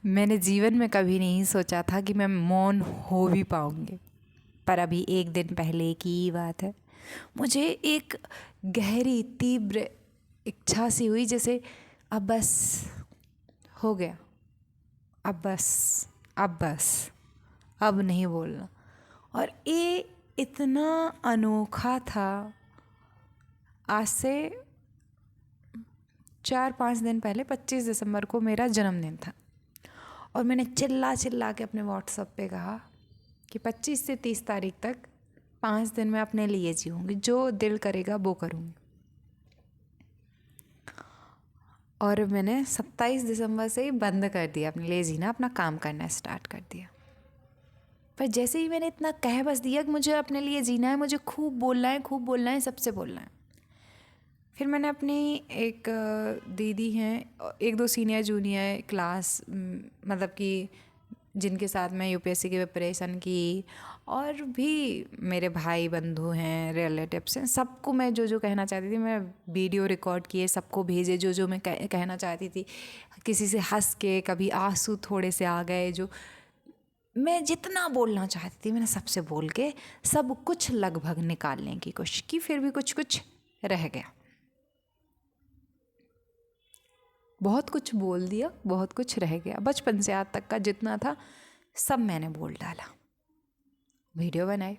मैंने जीवन में कभी नहीं सोचा था कि मैं मौन हो भी पाऊँगी। पर अभी एक दिन पहले की ही बात है, मुझे एक गहरी तीव्र इच्छा सी हुई, जैसे अब बस हो गया, अब बस, अब बस, अब नहीं बोलना। और ये इतना अनोखा था। आज से 4-5 दिन पहले 25 दिसंबर को मेरा जन्मदिन था और मैंने चिल्ला चिल्ला के अपने व्हाट्सएप पे कहा कि 25 से 30 तारीख तक 5 दिन मैं अपने लिए जीऊँगी, जो दिल करेगा वो करूँगी। और मैंने 27 दिसंबर से ही बंद कर दिया अपने लिए जीना, अपना काम करना स्टार्ट कर दिया। पर जैसे ही मैंने इतना कह बस दिया कि मुझे अपने लिए जीना है, मुझे खूब बोलना है, खूब बोलना है, सबसे बोलना है, फिर मैंने अपनी एक दीदी हैं, एक दो सीनियर जूनियर क्लास, मतलब कि जिनके साथ मैं यूपीएससी की प्रिपरेशन की, और भी मेरे भाई बंधु हैं, रिलेटिव्स हैं, सबको मैं जो जो कहना चाहती थी मैं वीडियो रिकॉर्ड किए, सबको भेजे जो जो मैं कहना चाहती थी। किसी से हंस के, कभी आंसू थोड़े से आ गए, जो मैं जितना बोलना चाहती थी मैंने सबसे बोल के सब कुछ लगभग निकालने की कोशिश की, फिर भी कुछ कुछ रह गया। बहुत कुछ बोल दिया, बहुत कुछ रह गया। बचपन से आज तक का जितना था सब मैंने बोल डाला। वीडियो बनाए,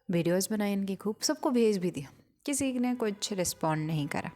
वीडियोस बनाए इनकी खूब, सबको भेज भी दिया, किसी ने कुछ रिस्पॉन्ड नहीं करा।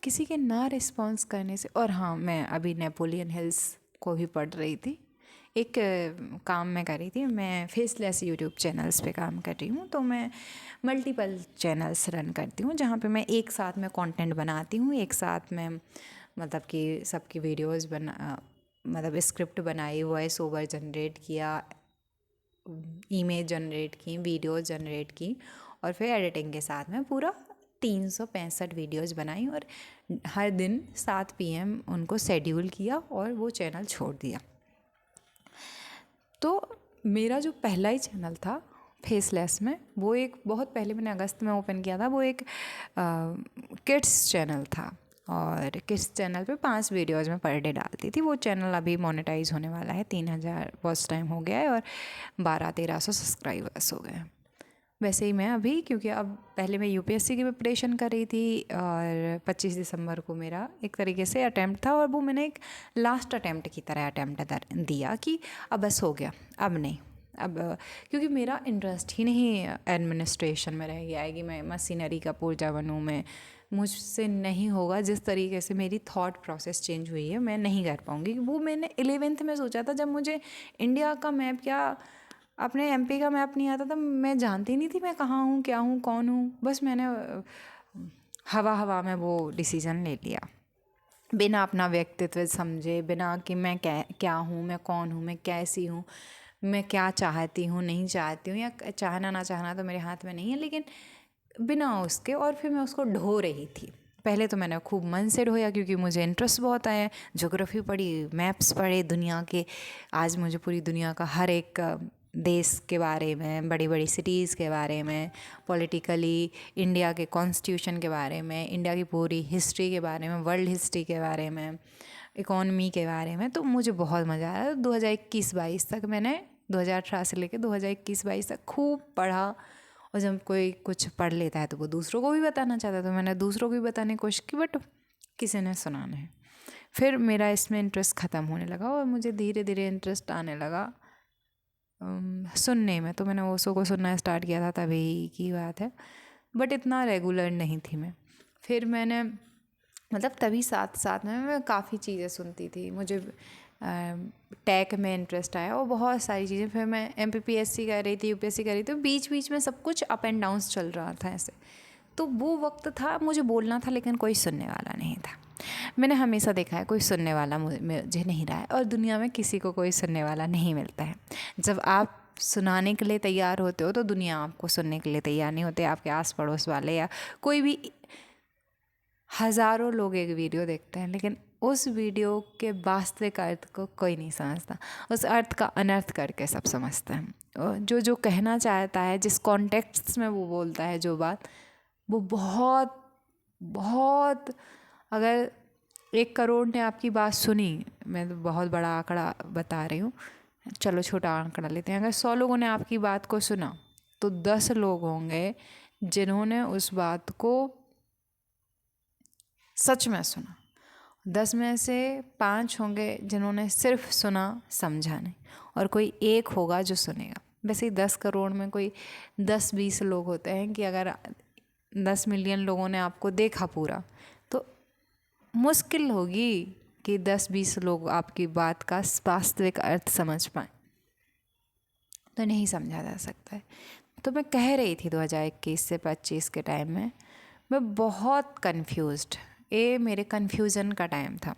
किसी के ना रिस्पॉन्स करने से, और हाँ, मैं अभी नेपोलियन हिल्स को भी पढ़ रही थी। एक काम मैं कर रही थी, मैं फेसलेस यूट्यूब चैनल्स पे काम कर रही हूँ, तो मैं मल्टीपल चैनल्स रन करती हूँ जहाँ पे मैं एक साथ में कंटेंट बनाती हूँ, एक साथ में मतलब कि सबकी वीडियोस मतलब स्क्रिप्ट बनाई, वॉइस ओवर जनरेट किया, इमेज जनरेट की, वीडियोस जनरेट की, और फिर एडिटिंग के साथ में पूरा 365 वीडियोस बनाई, और हर दिन 7 PM उनको शेड्यूल किया और वो चैनल छोड़ दिया। तो मेरा जो पहला ही चैनल था फेसलेस में, वो एक बहुत पहले मैंने अगस्त में ओपन किया था, वो एक किड्स चैनल था, और किड्स चैनल पे 5 वीडियोज़ में पर डे डालती थी। वो चैनल अभी मोनेटाइज होने वाला है, 3000 वॉच टाइम हो गया है और 1200-1300 सब्सक्राइबर्स हो गए हैं। वैसे ही मैं अभी, क्योंकि अब पहले मैं यूपीएससी की प्रिपरेशन कर रही थी, और 25 दिसंबर को मेरा एक तरीके से अटैम्प्ट था, और वो मैंने एक लास्ट अटैम्प्ट की तरह अटैम्प्ट दिया कि अब बस हो गया, अब नहीं, अब क्योंकि मेरा इंटरेस्ट ही नहीं एडमिनिस्ट्रेशन में रह गया है कि मैं मशीनरी का पुर्जा बनूँ, मैं मुझसे नहीं होगा। जिस तरीके से मेरी थॉट प्रोसेस चेंज हुई है, मैं नहीं कर पाऊँगी। वो मैंने 11th में सोचा था, जब मुझे इंडिया का मैप क्या अपने एमपी का मैप नहीं आता था, मैं जानती नहीं थी मैं कहाँ हूँ, क्या हूँ, कौन हूँ। बस मैंने हवा हवा में वो डिसीज़न ले लिया, बिना अपना व्यक्तित्व समझे, बिना कि मैं क्या हूँ, मैं कौन हूँ, मैं कैसी हूँ, मैं क्या चाहती हूँ, नहीं चाहती हूँ, या चाहना ना चाहना तो मेरे हाथ में नहीं है, लेकिन बिना उसके। और फिर मैं उसको ढो रही थी। पहले तो मैंने खूब मन से ढोया, क्योंकि मुझे इंटरेस्ट बहुत आया, ज्योग्राफी पढ़ी, मैप्स पढ़े दुनिया के। आज मुझे पूरी दुनिया का हर एक देश के बारे में, बड़ी बड़ी सिटीज़ के बारे में, पॉलिटिकली इंडिया के कॉन्स्टिट्यूशन के बारे में, इंडिया की पूरी हिस्ट्री के बारे में, वर्ल्ड हिस्ट्री के बारे में, इकॉनमी के बारे में, तो मुझे बहुत मज़ा आया। 2021-22 तक मैंने, 2018 से लेकर 2021-22 तक खूब पढ़ा, और जब कोई कुछ पढ़ लेता है तो वो दूसरों को भी बताना चाहता है, तो मैंने दूसरों को भी बताने की कोशिश की, बट किसी ने सुना नहीं। फिर मेरा इसमें इंटरेस्ट ख़त्म होने लगा, और मुझे धीरे धीरे इंटरेस्ट आने लगा सुनने में। तो मैंने ओशो को सुनना स्टार्ट किया था, तभी की बात है, बट इतना रेगुलर नहीं थी मैं। फिर मैंने, मतलब तभी साथ साथ में मैं काफ़ी चीज़ें सुनती थी। मुझे टेक में इंटरेस्ट आया, और बहुत सारी चीज़ें। फिर मैं MPPSC कर रही थी, यूपीएससी कर रही थी, बीच बीच में सब कुछ अप एंड डाउन्स चल रहा था ऐसे। तो वो वक्त था, मुझे बोलना था, लेकिन कोई सुनने वाला नहीं था। मैंने हमेशा देखा है, कोई सुनने वाला मुझे नहीं रहा है, और दुनिया में किसी को कोई सुनने वाला नहीं मिलता है। जब आप सुनाने के लिए तैयार होते हो तो दुनिया आपको सुनने के लिए तैयार नहीं होते। आपके आस पड़ोस वाले या कोई भी, हज़ारों लोग एक वीडियो देखते हैं, लेकिन उस वीडियो के वास्तविक अर्थ को कोई नहीं समझता। उस अर्थ का अनर्थ करके सब समझते हैं। और जो जो कहना चाहता है, जिस कॉन्टेक्स्ट में वो बोलता है जो बात, वो बहुत बहुत, अगर 1 करोड़ ने आपकी बात सुनी, मैं तो बहुत बड़ा आंकड़ा बता रही हूँ, चलो छोटा आंकड़ा लेते हैं, अगर 100 लोगों ने आपकी बात को सुना तो 10 लोग होंगे जिन्होंने उस बात को सच में सुना, 10 में से 5 होंगे जिन्होंने सिर्फ सुना, समझा नहीं, और कोई एक होगा जो सुनेगा। वैसे ही 10 करोड़ में कोई 10-20 लोग होते हैं कि अगर 10 मिलियन लोगों ने आपको देखा पूरा, तो मुश्किल होगी कि 10-20 लोग आपकी बात का वास्तविक अर्थ समझ पाएँ, तो नहीं समझा जा सकता है। तो मैं कह रही थी 2021 से 25 के टाइम में मैं बहुत कन्फ्यूज्ड, ये मेरे कन्फ्यूज़न का टाइम था।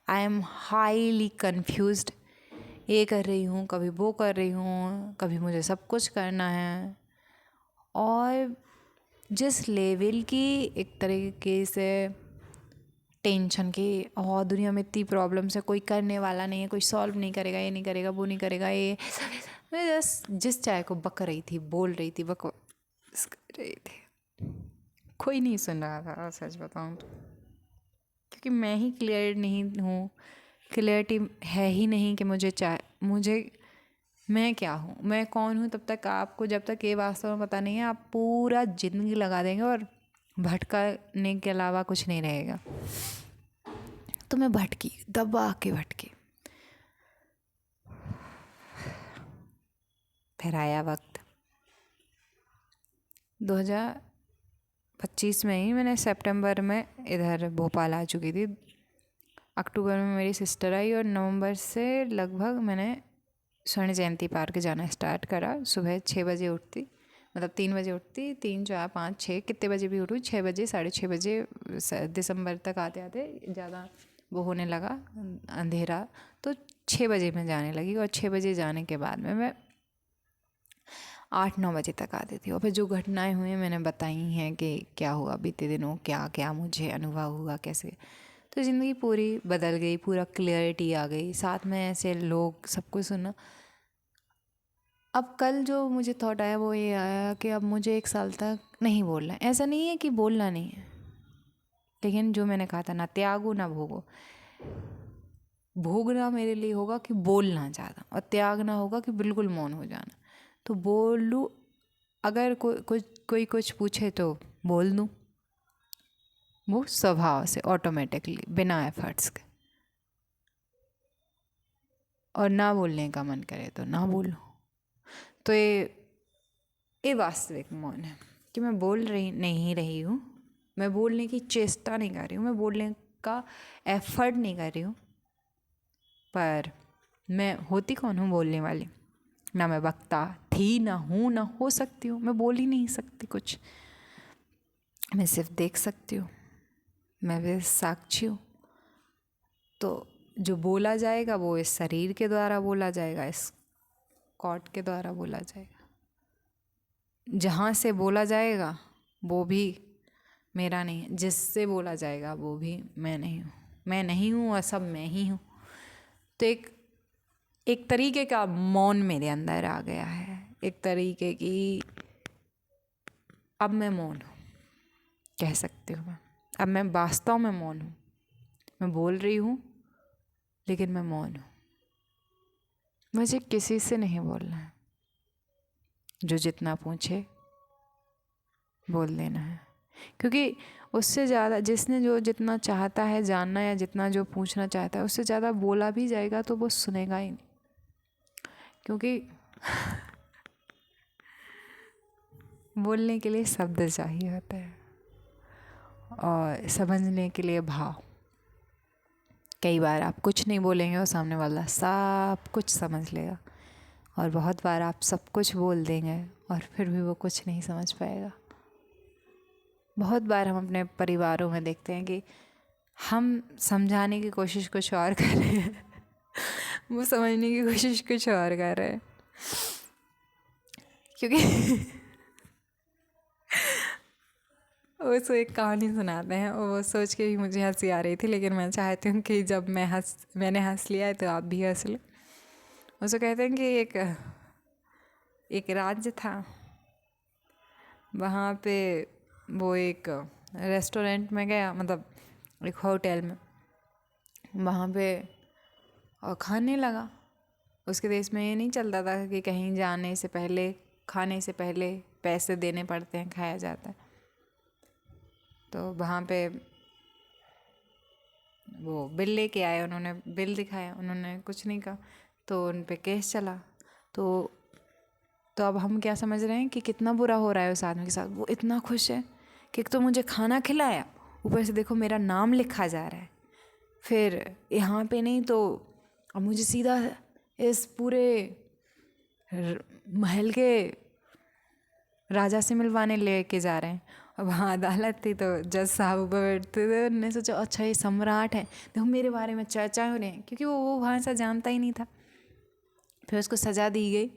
आई एम हाईली कन्फ्यूज्ड, ये कर रही हूँ, कभी वो कर रही हूँ, कभी मुझे सब कुछ करना है, और जिस लेवल की एक तरीके से टेंशन की, और दुनिया में इतनी प्रॉब्लम्स है, कोई करने वाला नहीं है, कोई सॉल्व नहीं करेगा, ये नहीं करेगा, वो नहीं करेगा, ये मैं जस्ट जिस चाय को बक रही थी, बोल रही थी, बकवास कर रही थी, कोई नहीं सुन रहा था सच बताऊँ तो, क्योंकि मैं ही क्लियर नहीं हूँ, क्लियरिटी है ही नहीं कि मुझे मैं क्या हूँ, मैं कौन हूँ। तब तक आपको, जब तक ये वास्तव में पता नहीं है, आप पूरा ज़िंदगी लगा देंगे और भटकने के अलावा कुछ नहीं रहेगा। तो मैं भटकी, दबा के भटकी। फिर आया वक्त 2025 में ही, मैंने सितंबर में इधर भोपाल आ चुकी थी, अक्टूबर में मेरी सिस्टर आई, और नवंबर से लगभग मैंने स्वर्ण जयंती पार्क जाना स्टार्ट करा। सुबह 6 बजे उठती, मतलब 3 बजे उठती, 3 4 5 6 कितने बजे भी उठूँ, 6 बजे 6:30 बजे, दिसंबर तक आते आते ज़्यादा वो होने लगा अंधेरा, तो 6 बजे मैं जाने लगी, और 6 बजे जाने के बाद में मैं 8-9 बजे तक आती थी। और फिर जो घटनाएं हुई मैंने बताई हैं कि क्या हुआ बीते दिनों, क्या क्या मुझे अनुभव हुआ, कैसे, तो ज़िंदगी पूरी बदल गई, पूरा क्लियरिटी आ गई, साथ में ऐसे लोग, सब कुछ सुना। अब कल जो मुझे थॉट आया वो ये आया कि अब मुझे 1 साल तक नहीं बोलना है। ऐसा नहीं है कि बोलना नहीं है, लेकिन जो मैंने कहा था, ना त्यागो ना भोगो। भोगना मेरे लिए होगा कि बोलना ज़्यादा, और त्यागना होगा कि बिल्कुल मौन हो जाना। तो बोलूँ, अगर कोई कुछ पूछे तो बोल दूँ, वो स्वभाव से ऑटोमेटिकली, बिना एफर्ट्स के। और ना बोलने का मन करे तो ना बोलो। तो ये वास्तविक मौन है कि मैं बोल नहीं रही हूँ, मैं बोलने की चेष्टा नहीं कर रही हूँ, मैं बोलने का एफर्ट नहीं कर रही हूँ, पर मैं होती कौन हूँ बोलने वाली? ना मैं वक्ता थी, ना हूँ, ना हो सकती हूँ। मैं बोल ही नहीं सकती कुछ, मैं सिर्फ देख सकती हूँ, मैं भी साक्षी हूँ। तो जो बोला जाएगा वो इस शरीर के द्वारा बोला जाएगा, इस कॉर्ड के द्वारा बोला जाएगा। जहाँ से बोला जाएगा वो भी मेरा नहीं है, जिससे बोला जाएगा वो भी मैं नहीं हूँ। मैं नहीं हूँ और सब मैं ही हूँ। तो एक तरीके का मौन मेरे अंदर आ गया है, एक तरीके की, अब मैं मौन हूँ, कह सकती हूँ मैं। अब मैं वास्तव में मौन हूँ, मैं बोल रही हूँ लेकिन मैं मौन हूँ। मुझे किसी से नहीं बोलना है, जो जितना पूछे बोल देना है, क्योंकि उससे ज़्यादा जिसने जो जितना चाहता है जानना, या जितना जो पूछना चाहता है, उससे ज़्यादा बोला भी जाएगा तो वो सुनेगा ही नहीं, क्योंकि बोलने के लिए शब्द चाहिए होता है और समझने के लिए भाव। कई बार आप कुछ नहीं बोलेंगे और सामने वाला सब कुछ समझ लेगा, और बहुत बार आप सब कुछ बोल देंगे और फिर भी वो कुछ नहीं समझ पाएगा। बहुत बार हम अपने परिवारों में देखते हैं कि हम समझाने की कोशिश कुछ और कर रहे हैं वो समझने की कोशिश कुछ और कर रहे हैं, क्योंकि उसको एक कहानी सुनाते हैं, और वो सोच के भी मुझे हंसी आ रही थी, लेकिन मैं चाहती हूँ कि जब मैंने हंस लिया है तो आप भी हंस लो। उसको कहते हैं कि एक राज्य था, वहाँ पे वो एक रेस्टोरेंट में गया, मतलब एक होटल में, वहाँ पे और खाने लगा। उसके देश में ये नहीं चलता था कि कहीं जाने से पहले, खाने से पहले पैसे देने पड़ते हैं, खाया जाता है। तो वहाँ पे वो बिल लेके आए, उन्होंने बिल दिखाया, उन्होंने कुछ नहीं कहा, तो उन पे केस चला। तो अब हम क्या समझ रहे हैं कि कितना बुरा हो रहा है उस आदमी के साथ। वो इतना खुश है कि एक तो मुझे खाना खिलाया, ऊपर से देखो मेरा नाम लिखा जा रहा है। फिर यहाँ पे नहीं तो अब मुझे सीधा इस पूरे महल के राजा से मिलवाने लेके जा रहे हैं। अब वहाँ अदालत थी, तो जज साहब ऊपर बैठते थे, उन्होंने सोचा अच्छा ये सम्राट है, देखो मेरे बारे में चर्चा हो रही है, क्योंकि वो भाषा जानता ही नहीं था। फिर उसको सज़ा दी गई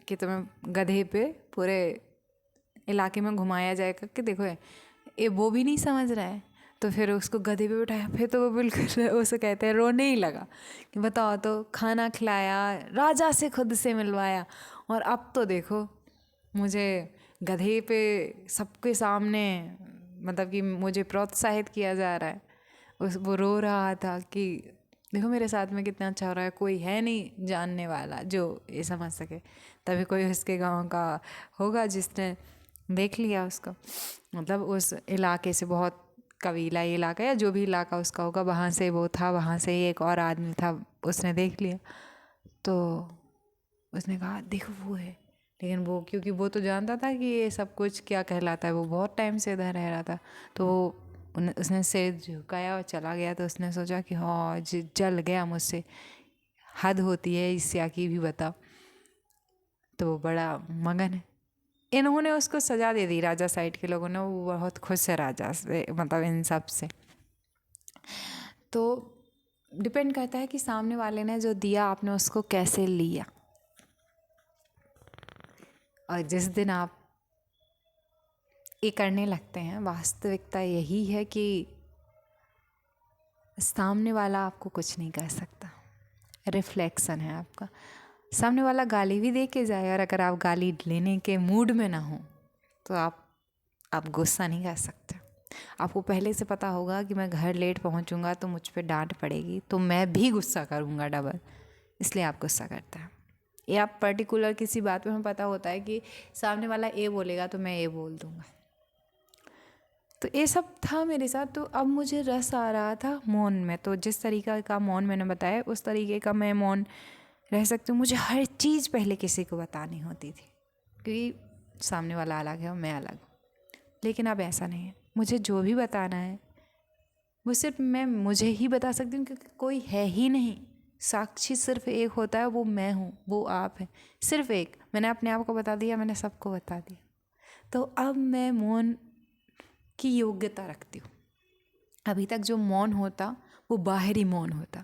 कि तुम्हें गधे पे पूरे इलाके में घुमाया जाएगा, कि देखो ये वो भी नहीं समझ रहा है। तो फिर उसको गधे पे बिठाया। फिर तो वो बिल्कुल उसे कहते हैं रोने ही लगा कि बताओ, तो खाना खिलाया, राजा से खुद से मिलवाया, और अब तो देखो मुझे गधे पे सबके सामने, मतलब कि मुझे प्रोत्साहित किया जा रहा है। वो रो रहा था कि देखो मेरे साथ में कितना अच्छा हो रहा है, कोई है नहीं जानने वाला जो ये समझ सके। तभी कोई उसके गांव का होगा जिसने देख लिया उसको, मतलब उस इलाके से, बहुत कबीला इलाका या जो भी इलाका उसका होगा, वहाँ से वो था, वहाँ से एक और आदमी था, उसने देख लिया। तो उसने कहा देखो वो है। लेकिन वो, क्योंकि वो तो जानता था कि ये सब कुछ क्या कहलाता है, वो बहुत टाइम से इधर रह रहा था, तो उसने सिर झुकाया और चला गया। तो उसने सोचा कि हाँ जल गया मुझसे, हद होती है इसया की भी, बताओ। तो वो बड़ा मगन है। इन्होंने उसको सज़ा दे दी, राजा साइड के लोगों ने, वो बहुत खुश है राजा से, मतलब इन सब से। तो डिपेंड करता है कि सामने वाले ने जो दिया आपने उसको कैसे लिया। और जिस दिन आप ये करने लगते हैं, वास्तविकता यही है कि सामने वाला आपको कुछ नहीं कर सकता, रिफ्लेक्शन है आपका। सामने वाला गाली भी दे के जाए, और अगर आप गाली लेने के मूड में ना हो तो आप गुस्सा नहीं कर सकते। आपको पहले से पता होगा कि मैं घर लेट पहुंचूंगा तो मुझ पे डांट पड़ेगी, तो मैं भी गुस्सा करूंगा डबल, इसलिए आप गुस्सा करते हैं। या पर्टिकुलर किसी बात पे हमें पता होता है कि सामने वाला ए बोलेगा तो मैं ए बोल दूंगा। तो ये सब था मेरे साथ। तो अब मुझे रस आ रहा था मौन में, तो जिस तरीक़े का मौन मैंने बताया उस तरीके का मैं मौन रह सकती हूँ। मुझे हर चीज़ पहले किसी को बतानी होती थी, क्योंकि सामने वाला अलग है और मैं अलग हूँ। लेकिन अब ऐसा नहीं है, मुझे जो भी बताना है वो सिर्फ मैं मुझे ही बता सकती हूँ, क्योंकि कोई है ही नहीं। साक्षी सिर्फ एक होता है, वो मैं हूँ, वो आप है, सिर्फ एक। मैंने अपने आप को बता दिया, मैंने सबको बता दिया। तो अब मैं मौन की योग्यता रखती हूँ। अभी तक जो मौन होता वो बाहरी मौन होता,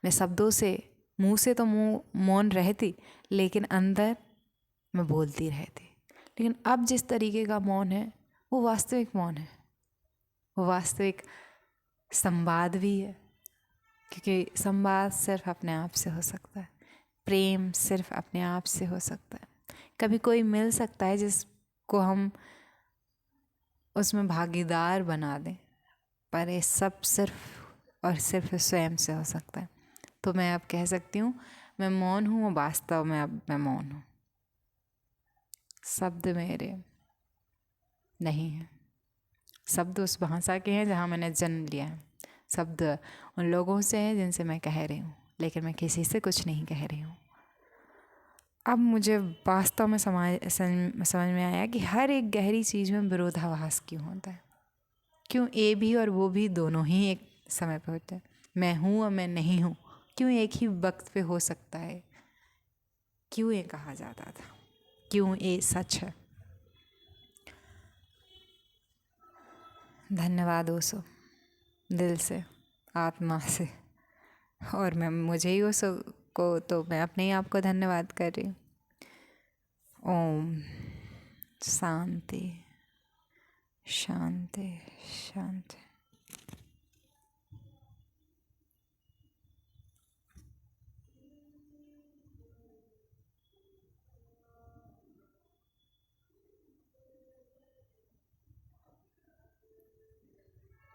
मैं शब्दों से, मुंह से तो मौन रहती, लेकिन अंदर मैं बोलती रहती। लेकिन अब जिस तरीके का मौन है वो वास्तविक मौन है, वो वास्तविक संवाद भी है, क्योंकि संवाद सिर्फ अपने आप से हो सकता है, प्रेम सिर्फ अपने आप से हो सकता है। कभी कोई मिल सकता है जिसको हम उसमें भागीदार बना दें, पर ये सब सिर्फ और सिर्फ स्वयं से हो सकता है। तो मैं अब कह सकती हूँ मैं मौन हूँ, वास्तव में अब मैं मौन हूँ। शब्द मेरे नहीं हैं, शब्द उस भाषा के हैं जहाँ मैंने जन्म लिया है, शब्द उन लोगों से हैं जिनसे मैं कह रही हूँ, लेकिन मैं किसी से कुछ नहीं कह रही हूँ। अब मुझे वास्तव में समझ में आया कि हर एक गहरी चीज़ में विरोधाभास क्यों होता है, क्यों ए भी और वो भी दोनों ही एक समय पे होते हैं, मैं हूँ और मैं नहीं हूँ क्यों एक ही वक्त पे हो सकता है, क्यों ये कहा जाता था, क्यों ये सच है। धन्यवाद ओशो, दिल से, आत्मा से। और मैं मुझे ही ओशो को, तो मैं अपने ही आप को धन्यवाद कर रही हूँ। ओम शांति शांति शांति।